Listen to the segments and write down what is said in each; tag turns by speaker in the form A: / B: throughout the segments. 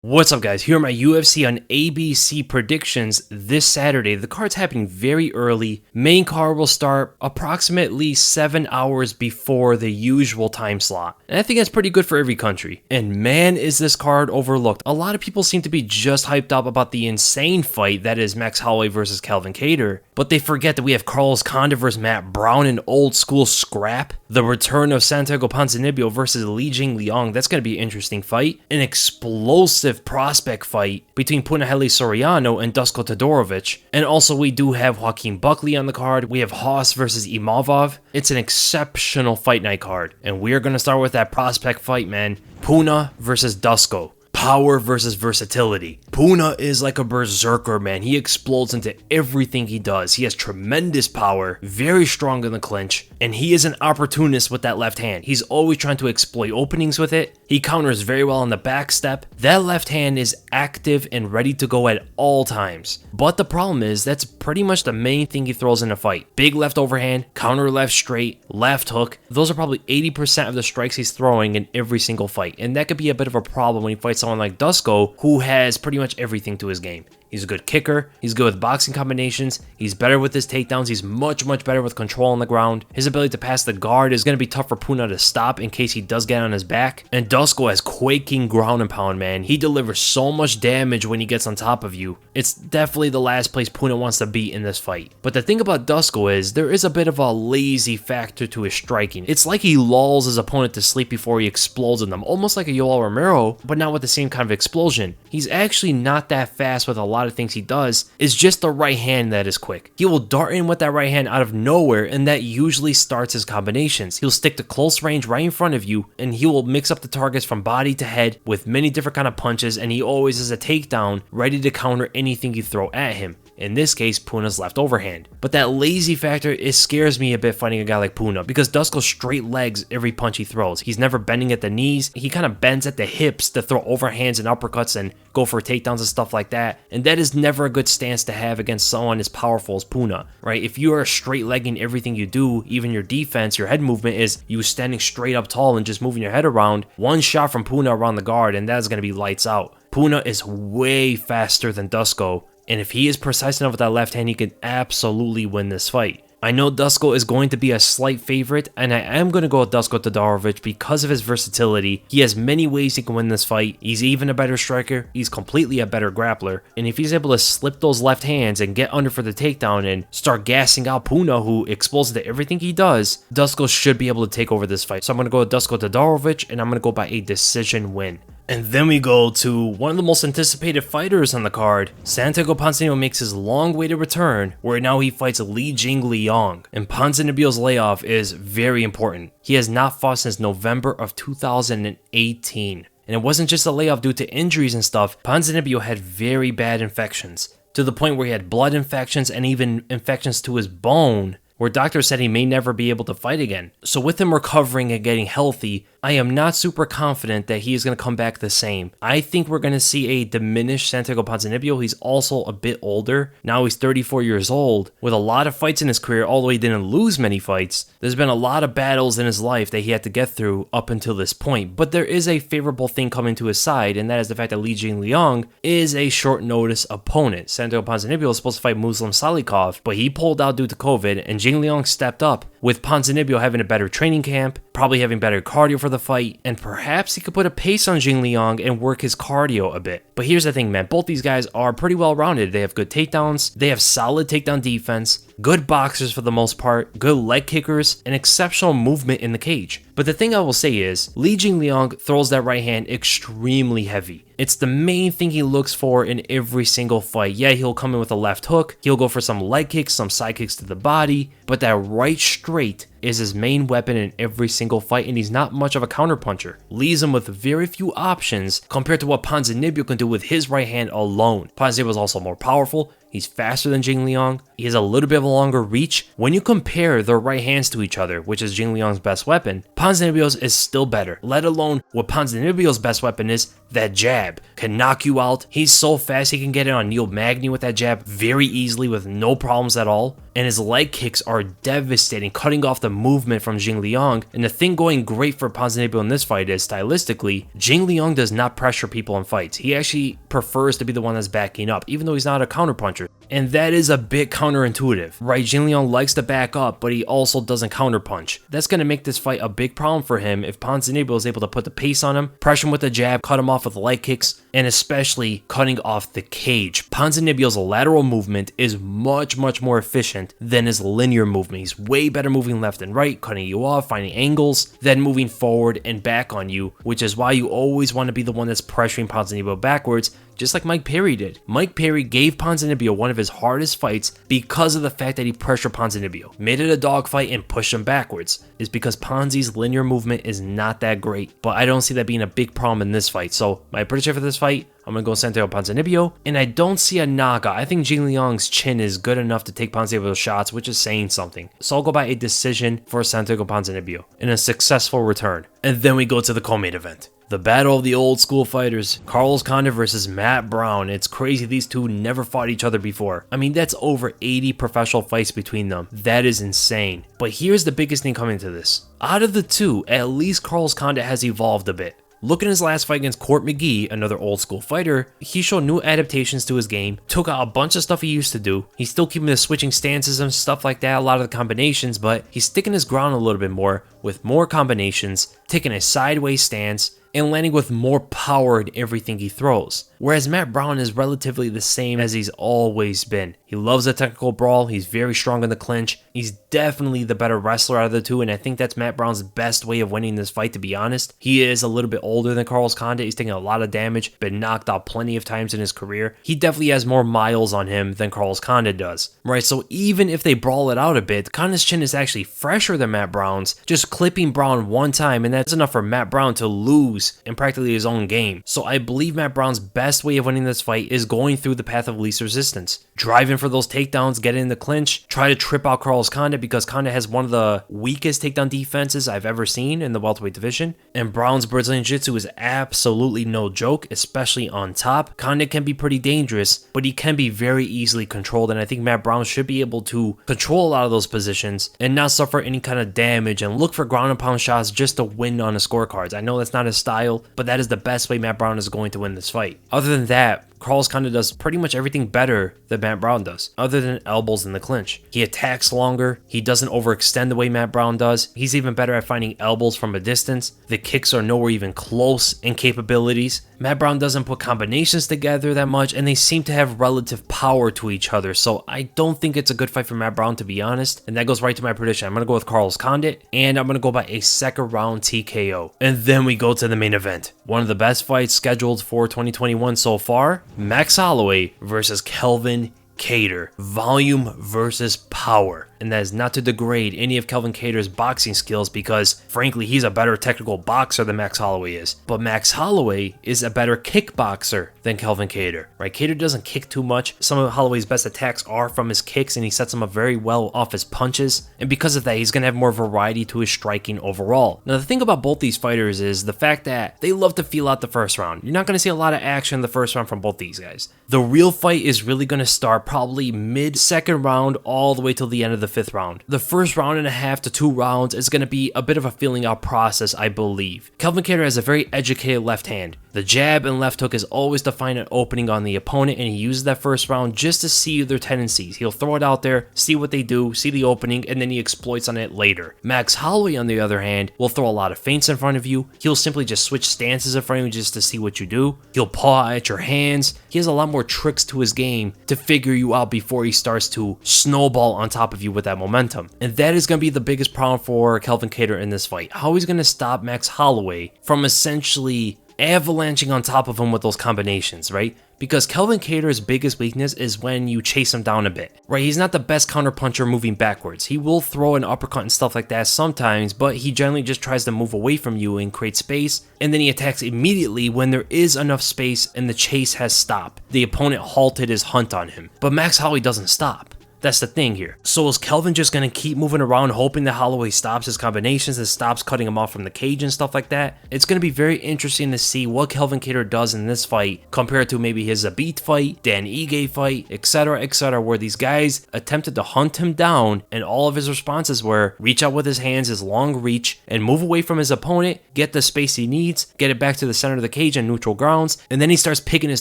A: What's up, guys? Here are my UFC on ABC predictions this Saturday. The card's happening very early. Main card will start approximately 7 hours before the usual time slot. And I think that's pretty good for every country. And man, is this card overlooked. A lot of people seem to be just hyped up about the insane fight that is Max Holloway versus Calvin Kattar. But they forget that we have Condit versus Matt Brown, an old school scrap. The return of Santiago Ponzinibbio versus Jingliang. That's going to be an interesting fight. An explosive prospect fight between Punahele Soriano and Todorovic. And also we do have Joaquin Buckley on the card. We have Haas versus Imavov. It's an exceptional fight night card. And we're going to start with that prospect fight, man. Puna versus Dusko. Power versus versatility. Puna is like a berserker, man. He explodes into everything he does. He has tremendous power, very strong in the clinch, and he is an opportunist with that left hand. He's always trying to exploit openings with it. He counters very well on the back step. That left hand is active and ready to go at all times. But the problem is, that's pretty much the main thing he throws in a fight. Big left overhand, counter left straight, left hook. Those are probably 80% of the strikes he's throwing in every single fight. And that could be a bit of a problem when he fights someone like Dusko, who has pretty much everything to his game. He's a good kicker, he's good with boxing combinations, he's better with his takedowns, he's much better with control on the ground. His ability to pass the guard is going to be tough for Puna to stop in case he does get on his back. And Dusko has quaking ground and pound, man. He delivers so much damage when he gets on top of you. It's definitely the last place Puna wants to be in this fight. But the thing about Dusko is, there is a bit of a lazy factor to his striking. It's like he lulls his opponent to sleep before he explodes on them, almost like a Yoel Romero, but not with the same kind of explosion. He's actually not that fast with a lot of things he does. It's just the right hand that is quick. He will dart in with that right hand out of nowhere, and that usually starts his combinations. He'll stick to close range right in front of you, and he will mix up the targets from body to head with many different kind of punches, and he always has a takedown ready to counter anything you throw at him. In this case, Puna's left overhand. But that lazy factor, it scares me a bit fighting a guy like Puna, because Dusko straight legs every punch he throws. He's never bending at the knees. He kind of bends at the hips to throw overhands and uppercuts and go for takedowns and stuff like that. And that is never a good stance to have against someone as powerful as Puna, right? If you are straight legging everything you do, even your defense, your head movement is you standing straight up tall and just moving your head around, one shot from Puna around the guard and that is going to be lights out. Puna is way faster than Dusko, and if he is precise enough with that left hand, he can absolutely win this fight. I know Dusko is going to be a slight favorite, and I am going to go with Dusko Todorovic because of his versatility. He has many ways he can win this fight. He's even a better striker. He's completely a better grappler. And if he's able to slip those left hands and get under for the takedown and start gassing out Puna, who explodes into everything he does, Dusko should be able to take over this fight. So I'm going to go with Dusko Todorovic, and I'm going to go by a decision win. And then we go to one of the most anticipated fighters on the card. Santiago Ponzinibbio makes his long-awaited return, where now he fights Jingliang. And Ponzinibbio's layoff is very important. He has not fought since November of 2018. And it wasn't just a layoff due to injuries and stuff. Ponzinibbio had very bad infections, to the point where he had blood infections and even infections to his bone, where doctors said he may never be able to fight again. So with him recovering and getting healthy, I am not super confident that he is going to come back the same. I think we're going to see a diminished Santiago Ponzinibbio. He's also a bit older. Now he's 34 years old, with a lot of fights in his career, although he didn't lose many fights. There's been a lot of battles in his life that he had to get through up until this point. But there is a favorable thing coming to his side, and that is the fact that Jingliang is a short notice opponent. Santiago Ponzinibbio was supposed to fight Muslim Salikov, but he pulled out due to COVID, and Jingliang stepped up, with Ponzinibbio having a better training camp, probably having better cardio for the fight, and perhaps he could put a pace on Jingliang and work his cardio a bit. But here's the thing, man, both these guys are pretty well rounded. They have good takedowns, they have solid takedown defense, good boxers for the most part, good leg kickers, and exceptional movement in the cage. But the thing I will say is, Jingliang throws that right hand extremely heavy. It's the main thing he looks for in every single fight. Yeah, he'll come in with a left hook, he'll go for some leg kicks, some side kicks to the body, but that right straight is his main weapon in every single fight, and he's not much of a counterpuncher. Leaves him with very few options compared to what Ponzinibbio can do with his right hand alone. Ponzinibbio is also more powerful, he's faster than Jingliang, he has a little bit of a longer reach. When you compare their right hands to each other, which is Jingliang's best weapon, Ponzinibbio's is still better, let alone what Ponzinibbio's best weapon is, that jab. Can knock you out, he's so fast he can get it on Neil Magny with that jab very easily with no problems at all. and his leg kicks are devastating, cutting off the movement from Jingliang. And the thing going great for Ponzinibbio in this fight is, stylistically, Jingliang does not pressure people in fights. He actually prefers to be the one that's backing up, even though he's not a counterpuncher. And that is a bit counterintuitive, right? Jingliang likes to back up, but he also doesn't counterpunch. That's going to make this fight a big problem for him if Ponzinibbio is able to put the pace on him, pressure him with the jab, cut him off with leg kicks, and especially cutting off the cage. Ponzinibbio's lateral movement is much more efficient than his linear movement. He's way better moving left and right, cutting you off, finding angles, then moving forward and back on you, which is why you always want to be the one that's pressuring Ponzinibbio backwards, just like Mike Perry did. Mike Perry gave Ponzinibbio one of his hardest fights because of the fact that he pressured Ponzinibbio, made it a dogfight and pushed him backwards. It's because Ponzi's linear movement is not that great, but I don't see that being a big problem in this fight. So my prediction for this fight, I'm going to go Santiago Ponzinibbio, and I don't see a knockout. I think Jingliang's chin is good enough to take Ponzinibbio's shots, which is saying something. So I'll go by a decision for Santiago Ponzinibbio in a successful return. And then we go to the co-main event. The battle of the old school fighters, Carlos Condit versus Matt Brown. It's crazy these two never fought each other before. I mean, that's over 80 professional fights between them. That is insane. But here's the biggest thing coming to this. Out of the two, at least Carlos Condit has evolved a bit. Look at his last fight against Court McGee, another old school fighter. He showed new adaptations to his game, took out a bunch of stuff he used to do. He's still keeping the switching stances and stuff like that, a lot of the combinations, but he's sticking his ground a little bit more with more combinations, taking a sideways stance, and landing with more power in everything he throws. Whereas Matt Brown is relatively the same as he's always been. He loves a technical brawl, he's very strong in the clinch, he's definitely the better wrestler out of the two, and I think that's Matt Brown's best way of winning this fight, to be honest. He is a little bit older than Carlos Condit, he's taken a lot of damage, been knocked out plenty of times in his career. He definitely has more miles on him than Carlos Condit does. Right, so even if they brawl it out a bit, Condit's chin is actually fresher than Matt Brown's, just clipping Brown one time, and that's enough for Matt Brown to lose in practically his own game. So I believe Matt Brown's best way of winning this fight is going through the path of least resistance. Driving for those takedowns, get in the clinch, try to trip out Carlos Condit because Condit has one of the weakest takedown defenses I've ever seen in the welterweight division. And Brown's Brazilian Jiu-Jitsu is absolutely no joke, especially on top. Condit can be pretty dangerous, but he can be very easily controlled, and I think Matt Brown should be able to control a lot of those positions and not suffer any kind of damage and look for ground and pound shots just to win on the scorecards. I know that's not his style, but that is the best way Matt Brown is going to win this fight. Other than that, Carlos Condit does pretty much everything better than Matt Brown does, other than elbows in the clinch. He attacks longer, he doesn't overextend the way Matt Brown does, he's even better at finding elbows from a distance, the kicks are nowhere even close in capabilities. Matt Brown doesn't put combinations together that much, and they seem to have relative power to each other, so I don't think it's a good fight for Matt Brown, to be honest, and that goes right to my prediction. I'm going to go with Carlos Condit, and I'm going to go by a second round TKO. And then we go to the main event. One of the best fights scheduled for 2021 so far, Max Holloway versus Calvin Kattar. Volume versus power. And that is not to degrade any of Calvin Kattar's boxing skills because, frankly, he's a better technical boxer than Max Holloway is. But Max Holloway is a better kickboxer than Calvin Kattar, right? Kattar doesn't kick too much. Some of Holloway's best attacks are from his kicks, and he sets them up very well off his punches. And because of that, he's going to have more variety to his striking overall. Now, the thing about both these fighters is the fact that they love to feel out the first round. You're not going to see a lot of action in the first round from both these guys. The real fight is really going to start probably mid-second round all the way till the end of the fifth round. The first round and a half to 2 rounds is going to be a bit of a feeling out process, I believe. Calvin Kattar has a very educated left hand. The jab and left hook is always to find an opening on the opponent, and he uses that first round just to see their tendencies. He'll throw it out there, see what they do, see the opening, and then he exploits on it later. Max Holloway, on the other hand, will throw a lot of feints in front of you. He'll simply just switch stances in front of you just to see what you do. He'll paw at your hands. He has a lot more tricks to his game to figure you out before he starts to snowball on top of you with that momentum. And that is going to be the biggest problem for Calvin Kattar in this fight. How he's going to stop Max Holloway from essentially avalanching on top of him with those combinations, right? Because Calvin Kattar's biggest weakness is when you chase him down a bit, right? He's not the best counterpuncher moving backwards. He will throw an uppercut and stuff like that sometimes, but he generally just tries to move away from you and create space, and then he attacks immediately when there is enough space and the chase has stopped. The opponent halted his hunt on him. But Max Holloway doesn't stop. That's the thing here. So is Calvin just going to keep moving around hoping that Holloway stops his combinations and stops cutting him off from the cage and stuff like that? It's going to be very interesting to see what Calvin Kattar does in this fight compared to maybe his Zabit fight, Dan Ige fight, etc., where these guys attempted to hunt him down and all of his responses were reach out with his hands, his long reach, and move away from his opponent, get the space he needs, get it back to the center of the cage on neutral grounds, and then he starts picking his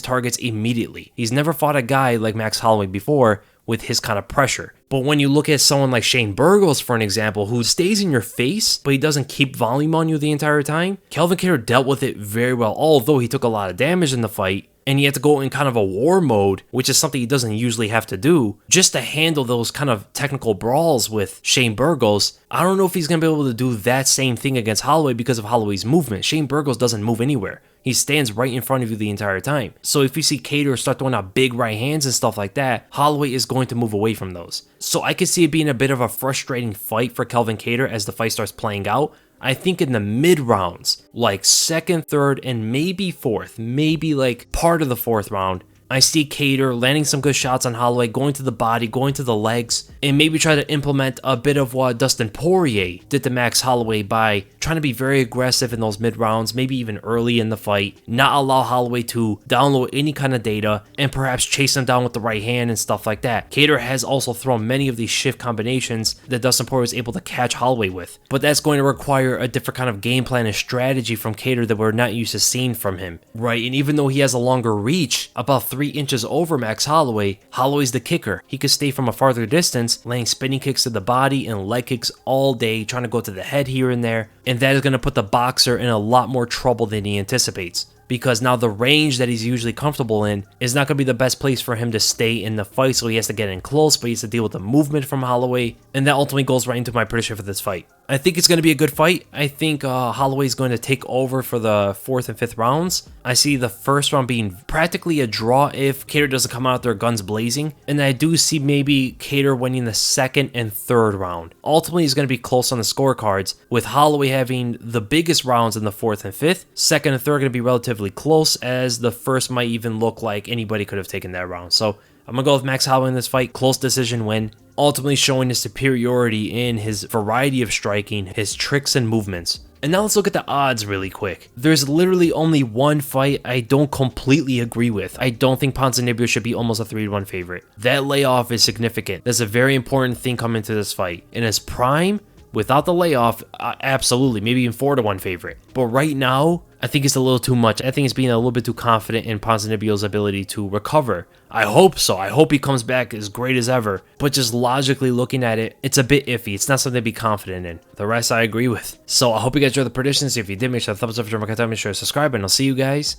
A: targets immediately. He's never fought a guy like Max Holloway before with his kind of pressure. But when you look at someone like Shane Burgos, for an example, who stays in your face, but he doesn't keep volume on you the entire time, Calvin Kattar dealt with it very well, although he took a lot of damage in the fight, and he had to go in kind of a war mode, which is something he doesn't usually have to do, just to handle those kind of technical brawls with Shane Burgos. I don't know if he's going to be able to do that same thing against Holloway because of Holloway's movement. Shane Burgos doesn't move anywhere. He stands right in front of you the entire time. So if you see Kattar start throwing out big right hands and stuff like that, Holloway is going to move away from those. So I could see it being a bit of a frustrating fight for Calvin Kattar as the fight starts playing out. I think in the mid rounds, like second, third, and maybe fourth, maybe like part of the fourth round, I see Kattar landing some good shots on Holloway, going to the body, going to the legs, and maybe try to implement a bit of what Dustin Poirier did to Max Holloway by trying to be very aggressive in those mid rounds, maybe even early in the fight, not allow Holloway to download any kind of data, and perhaps chase him down with the right hand and stuff like that. Kattar has also thrown many of these shift combinations that Dustin Poirier was able to catch Holloway with, but that's going to require a different kind of game plan and strategy from Kattar that we're not used to seeing from him, right? And even though he has a longer reach, about 3 inches over Max Holloway, Holloway's the kicker. He could stay from a farther distance, laying spinning kicks to the body and leg kicks all day, trying to go to the head here and there, and that is going to put the boxer in a lot more trouble than he anticipates. Because now the range that he's usually comfortable in is not going to be the best place for him to stay in the fight, so he has to get in close, but he has to deal with the movement from Holloway, and that ultimately goes right into my prediction for this fight. I think it's going to be a good fight. I think Holloway's going to take over for the 4th and 5th rounds. I see the first round being practically a draw if Kattar doesn't come out there guns blazing, and I do see maybe Kattar winning the 2nd and 3rd round. Ultimately, it's going to be close on the scorecards, with Holloway having the biggest rounds in the 4th and 5th. 2nd and 3rd are going to be relatively close, as the first might even look like anybody could have taken that round. So I'm going to go with Max Holloway in this fight. Close decision win. Ultimately showing his superiority in his variety of striking, his tricks and movements. And now let's look at the odds really quick. There's literally only one fight I don't completely agree with. I don't think Ponzinibbio should be almost a 3-1 favorite. That layoff is significant. That's a very important thing coming into this fight. In his prime, without the layoff, absolutely, maybe even 4-1 favorite. But right now, I think it's a little too much. I think it's being a little bit too confident in Ponzinibbio's ability to recover. I hope so. I hope he comes back as great as ever. But just logically looking at it, it's a bit iffy. It's not something to be confident in. The rest I agree with. So I hope you guys enjoyed the predictions. If you did, make sure to thumbs up, make sure to subscribe, and I'll see you guys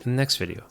A: in the next video.